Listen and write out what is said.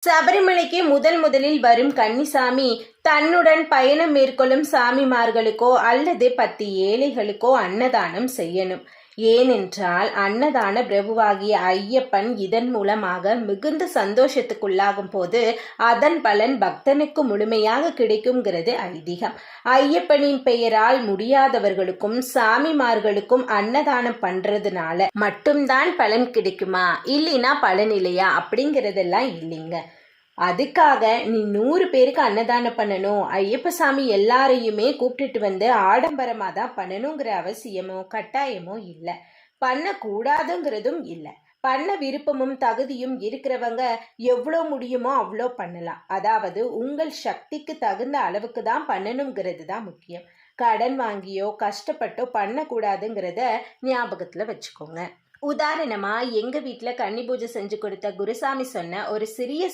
சபரிமலைக்கு முதலில் வரும் கன்னிசாமி தன்னுடன் பயணம் மேற்கொள்ளும் சாமிமார்களுக்கோ அல்லது 10 ஏழைகளுக்கோ அன்னதானம் செய்யணும். ஏனென்றால் அன்னதான பிரபுவாகிய ஐயப்பன் இதன் மூலமாக மிகுந்த சந்தோஷத்துக்குள்ளாகும் போது அதன் பலன் பக்தனுக்கு முழுமையாக கிடைக்குங்கிறது ஐதீகம். ஐயப்பனின் பெயரால் முடியாதவர்களுக்கும் சாமிமார்களுக்கும் அன்னதானம் பண்றதுனால மட்டும்தான் பலன் கிடைக்குமா, இல்லைன்னா பலன் இல்லையா அப்படிங்கிறதெல்லாம் இல்லைங்க. அதுக்காக நீ 100 பேருக்கு அன்னதானம் பண்ணணும், ஐயப்ப சாமி எல்லாரையுமே கூப்பிட்டுட்டு வந்து ஆடம்பரமாக தான் பண்ணணுங்கிற அவசியமோ கட்டாயமோ இல்லை. பண்ணக்கூடாதுங்கிறதும் இல்லை. பண்ண விருப்பமும் தகுதியும் இருக்கிறவங்க எவ்வளோ முடியுமோ அவ்வளோ பண்ணலாம். அதாவது உங்கள் சக்திக்கு தகுந்த அளவுக்கு தான் பண்ணணுங்கிறது தான் முக்கியம். கடன் வாங்கியோ கஷ்டப்பட்டோ பண்ணக்கூடாதுங்கிறத ஞாபகத்தில் வச்சுக்கோங்க. உதாரணமா எங்க வீட்டில் கன்னி பூஜை செஞ்சு கொடுத்த குருசாமி சொன்ன ஒரு சிறிய